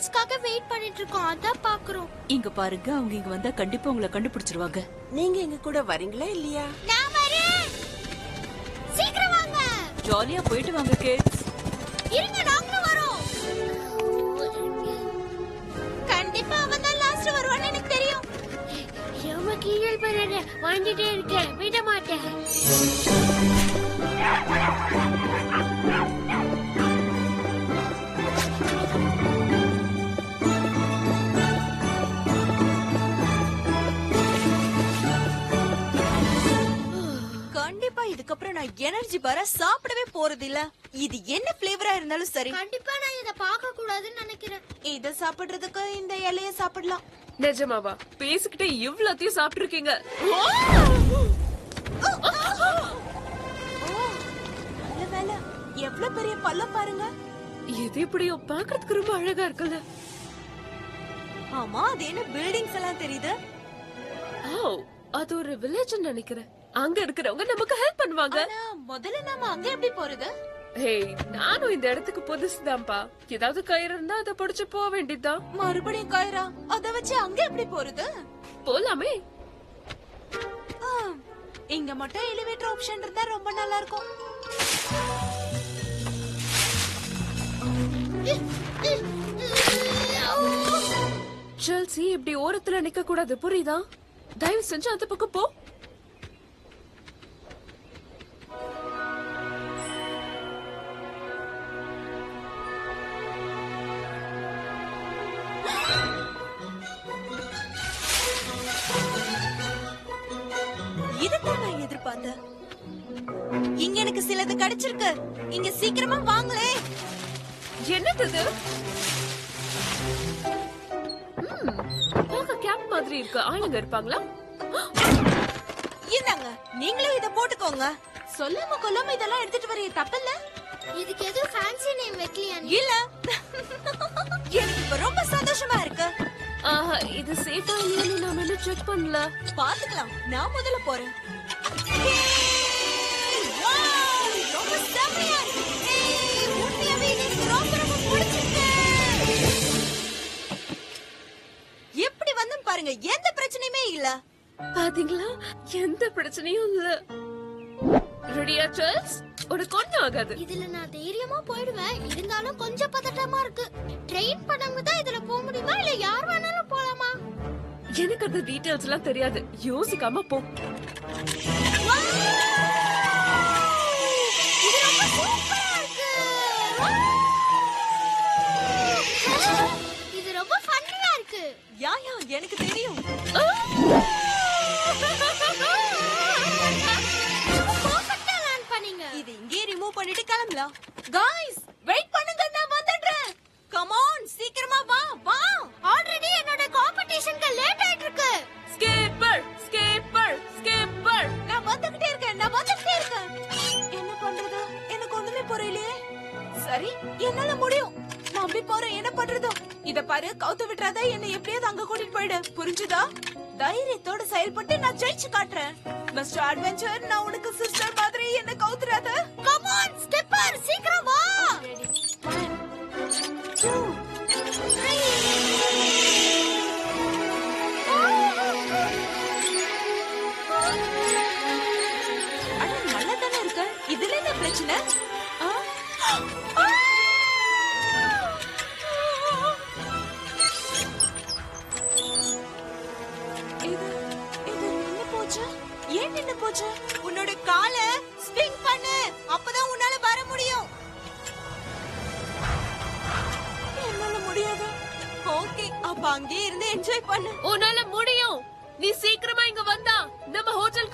சான்ஸ்க்காக wait பண்ணிட்டு இருக்கோம். அதான் பாக்குறோம். இங்க பாருங்க, அவங்க இங்க வந்தா கண்டிப்பா உங்களை கண்டுபிடிச்சிருவாங்க. நீங்க எங்க கூட வரீங்களா இல்லையா? நான் வரேன். சீக்கிரம் வாங்க. ஜாலியா போயிட்டு வாங்க கிட்ஸ். இருங்க, நாங்களும் வரோம். கண்டிப்பா அவன் தான் லாஸ்ட் வருவான்னு எனக்கு தெரியும். ரொம்ப கீழே போறேன். வாங்கிட்டே இருக்கேன், விட மாட்டேன். கண்டிப்பா இதுக்கப்புறம் நான் எனர்ஜி பார சாப்பிடவே போறது இல்ல. இது என்ன பிளேவரா இருந்தாலும் சரி. கண்டிப்பா நான் இத பார்க்க கூடாதுன்னு நினைக்கிறேன். இத சாப்பிடுறதுக்கு இந்த இலைய சாப்பிடலாம். நிஜமாவா? பேசிக்கிட்டே இவ்வளத்தையும் சாப்பிட்டு இருக்கீங்க? நல்ல வேலை. எவ்வளவு பெரிய பல்லம் பாருங்க. இது இப்படியோ பாக்குறதுக்கு ரொம்ப அழகா இருக்குல்ல? ஆமா, அது என்ன பில்டிங்ஸ் எல்லாம் தெரியுது. ஓ, அது ஒரு வில்லேஜ் நினைக்கிறேன். அங்க இருக்கிறவங்க நமக்கு ஹெல்ப் பண்ணுவாங்க. ஆனா முதல்ல நாம அங்க எப்படி போறது? ஹேய், நானும் இந்த இடத்துக்கு புதுசுதான்ப்பா. ஏதாவது கயிறு இருந்தா அதை பிடிச்சு போக வேண்டியதுதான். மறுபடியும் கயிறா? அத வச்சு அங்க எப்படி போறது? போலாமே. இங்க மட்டும் எலிவேட்டர் ஆப்ஷன் இருந்தா ரொம்ப நல்லா இருக்கும். செல்சி, இப்படி ஓரத்துல நிக்க கூடாது, புரியுதா? தயவு செஞ்சு அந்த பக்கம் போ. இதுதான் நான் எதிர்பார்த்தேன். இங்க எனக்கு சிலது கிடைச்சிருக்கு. இங்க சீக்கிரமா வாங்களே. என்னது இது? பார்க்க கேம்ப் மாதிரி இருக்கு. ஆளுங்க இருப்பாங்களா? இந்தாங்க, நீங்களும் இத போட்டுக்கோங்க. சொல்லாம கொல்லாம இதெல்லாம் எடுத்துட்டு வரீங்க, தப்பில்ல? இதுக்கு எதுவும் ஃபேன்சி நேம் வைக்கலையா? இல்ல, எனக்கு இப்ப ரொம்ப சந்தோஷமா இருக்கு. ஆஹா, இது சேஃபா இல்லைன்னு நாம என்ன செக் பண்ணல. பாத்துக்கலாம், நான் முதல்ல போறேன். வாவ், ரொம்ப செமையா இருக்கு. உண்மையாவே எனக்கு ரொம்ப ரொம்ப பிடிச்சிருக்கு. எப்படி வந்து பாருங்க, எந்த பிரச்சனையுமே இல்ல. பாத்தீங்களா, எந்த பிரச்சனையும் இல்ல. ரெடியா சார்ல்ஸ்? உனக்கு ஒண்ணும் ஆகாது. இதுல நான் தைரியமா போயிடுவேன். இருந்தாலும் கொஞ்சம் பதட்டமா இருக்கு. ட்ரெயின் பண்ணவங்க தான் இதுல போக முடியுமா இல்ல யார் வேணாலும் போலாமா? எனக்கு அந்த டீடைல்ஸ் எல்லாம் தெரியாது. யோசிக்காம போ. இது ரொம்ப சூப்பரா இருக்கு. இது ரொம்ப ஃபன்னியா இருக்கு. யா எனக்கு தெரியும். பர்ஃபெக்ட்டா லேண்ட் பண்ணீங்க. இது இங்கே ரிமூவ் பண்ணிட்டு கிளம்பலாம். गाइस, வெயிட் பண்ணுங்க, நான் வந்துடுறேன். கம் ஆன், சீக்கிரமா வா வா. ஆல்ரெடி என்னோட காம்படிஷனுக்கு லேட் ஆயிட்டு இருக்கு. Scraper, scraper, scraper. நான் வந்துகிட்டே இருக்கேன். என்ன பண்றது? எனக்கு ஒண்ணுமே புரியலையே. சரி, என்னால முடியும். நான் அப்படி போறேன், என்ன பண்றது? இத பாரு, கவுத்து விட்டுறாத. என்ன எப்படியாவது அங்க கூட்டிட்டு போயிடு, புரிஞ்சுதா? தைரியத்தோட செயல்பட்டு நான் ஜெயிச்சு காட்டுறேன். மிஸ்டர் அட்வென்ச்சர், நான் உனக்கு சிஸ்டர் மாதிரி. என்ன கவுத்துறாத. கம் ஆன் ஸ்டெப்பர், சீக்கிரம் வா. 1 2 3. அட, நல்லா தானே இருக்கு. இதுல என்ன பிரச்சனை? ஏன் நின்னு போச்சு? உன்னோட காலை ஸ்விங் பண்ணு, அப்பதான் உன்னால வர முடியும். என்னால முடியாது. ஓகே, அப்ப அங்கே இருந்து என்ஜாய் பண்ணு. உன்னால முடியும். நீ சீக்கிரமா இங்க வந்தா நம்ம ஹோட்டலுக்கு